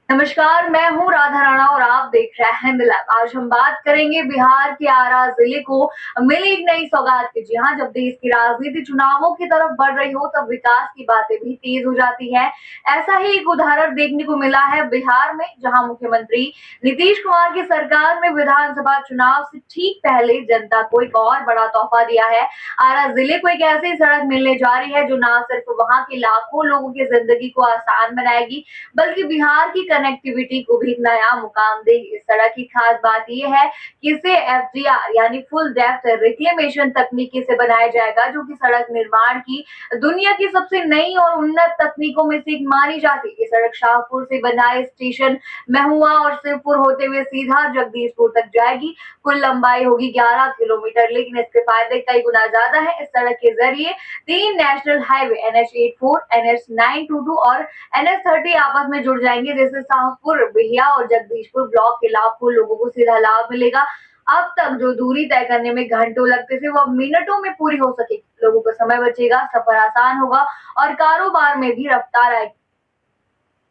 नमस्कार, मैं हूँ राधा राणा और आप देख रहे हैं हिंद लैब। आज हम बात करेंगे बिहार के आरा जिले को मिली एक नई सौगात की। जी हाँ, जब देश की राजनीति चुनावों की तरफ बढ़ रही हो तब विकास की बातें भी तेज हो जाती है। ऐसा ही एक उदाहरण देखने को मिला है बिहार में, जहाँ मुख्यमंत्री नीतीश कुमार की सरकार में विधानसभा चुनाव से ठीक पहले जनता को एक और बड़ा तोहफा दिया है। आरा जिले को एक ऐसी सड़क मिलने जा रही है जो न सिर्फ वहाँ के लाखों लोगों की जिंदगी को आसान बनाएगी, बल्कि बिहार की कनेक्टिविटी को भी एक नया मुकाम देगी। इस सड़क की खास बात ये है कि इसे एफडीआर यानी फुल डेप्थ रिक्लेमेशन तकनीकी से बनाया जाएगा, जो कि सड़क निर्माण की दुनिया की सबसे नई और उन्नत तकनीकों में से एक मानी जाती है। ये सड़क शाहपुर से बनाए स्टेशन महुआ और शिवपुर होते हुए सीधा जगदीशपुर तक जाएगी। कुल लंबाई होगी 11 किलोमीटर, लेकिन इसके फायदे कई गुना ज्यादा है। इस सड़क के जरिए 3 नेशनल हाईवे NH-84, NH-922 और NH-30 आपस में जुड़ जाएंगे, जिससे शाहपुर, बिहिया और जगदीशपुर ब्लॉक के लाखों लोगों को सीधा लाभ मिलेगा। अब तक जो दूरी तय करने में घंटों लगते थे, वो अब मिनटों में पूरी हो सकेगी। लोगों का समय बचेगा, सफर आसान होगा और कारोबार में भी रफ्तार आएगी।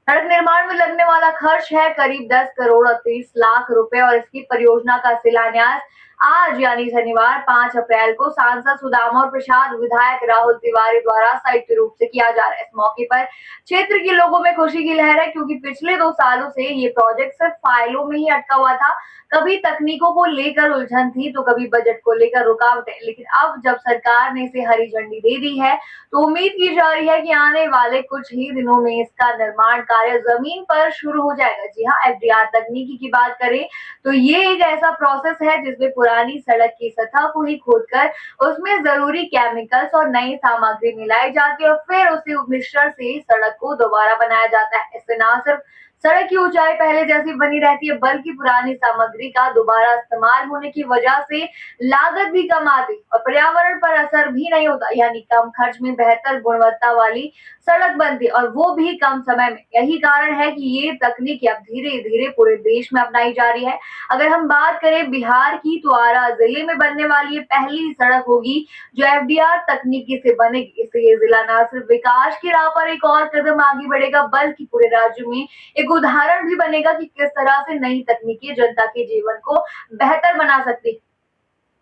सड़क निर्माण में लगने वाला खर्च है करीब 10 करोड़ 30 लाख रुपए और इसकी परियोजना का शिलान्यास आज यानी शनिवार 5 अप्रैल को सांसद सुदामा प्रसाद, विधायक राहुल तिवारी द्वारा संयुक्त रूप से किया जा रहा है। इस मौके पर क्षेत्र के लोगों में खुशी की लहर है, क्योंकि पिछले 2 सालों से ये प्रोजेक्ट सिर्फ फाइलों में ही अटका हुआ था। कभी तकनीकों को लेकर उलझन थी, तो कभी बजट को लेकर रुकावटें। लेकिन अब जब सरकार ने इसे हरी झंडी दे दी है, तो उम्मीद की जा रही है कि आने वाले कुछ ही दिनों में इसका निर्माण कार्य जमीन पर शुरू हो जाएगा। जी हाँ, एफडीआर तकनीकी की बात करें तो ये एक ऐसा प्रोसेस है जिसमें पुरानी सड़क की सतह को ही खोदकर उसमें जरूरी केमिकल्स और नई सामग्री मिलाई जाती है और फिर उसे मिश्रण से सड़क को दोबारा बनाया जाता है। इससे न सिर्फ सड़क की ऊंचाई पहले जैसी बनी रहती है, बल्कि पुरानी सामग्री का दोबारा इस्तेमाल होने की वजह से लागत भी कम आती और पर्यावरण पर असर भी नहीं होता, यानी कम खर्च में बेहतर गुणवत्ता वाली सड़क बनती और वो भी कम समय में। यही कारण है कि ये तकनीक अब धीरे धीरे पूरे देश में अपनाई जा रही है। अगर हम बात करें बिहार की, तो आरा जिले में बनने वाली ये पहली सड़क होगी जो एफडीआर तकनीकी से बनेगी। इससे ये जिला न सिर्फ विकास की राह पर एक और कदम आगे बढ़ेगा, बल्कि पूरे राज्य में एक उदाहरण भी बनेगा कि किस तरह से नई तकनीकी जनता के जीवन को बेहतर बना सकती है।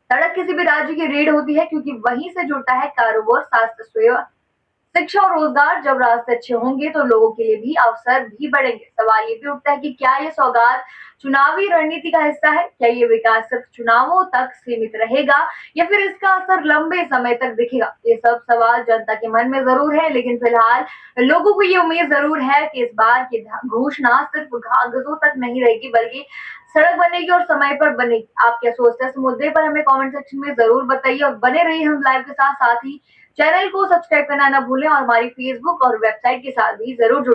सड़क किसी भी राज्य की रीढ़ होती है, क्योंकि वहीं से जुड़ता है कारोबार, स्वास्थ्य सेवा, शिक्षा और रोजगार। जब रास्ते अच्छे होंगे तो लोगों के लिए भी अवसर भी बढ़ेंगे। सवाल ये भी उठता है कि क्या ये सौगात चुनावी रणनीति का हिस्सा है? क्या ये विकास सिर्फ चुनावों तक सीमित रहेगा या फिर इसका असर लंबे समय तक दिखेगा? ये सब सवाल जनता के मन में जरूर है, लेकिन फिलहाल लोगों को ये उम्मीद जरूर है कि इस बार की घोषणा सिर्फ कागजों तक नहीं रहेगी, बल्कि सड़क बनेगी और समय पर बनेगी। आप क्या सोचते हैं इस मुद्दे पर? हमें कमेंट सेक्शन में जरूर बताइए और बने रहिए हम लाइव के साथ। साथ ही चैनल को सब्सक्राइब करना ना भूलें और हमारी फेसबुक और वेबसाइट के साथ भी जरूर जुड़ें।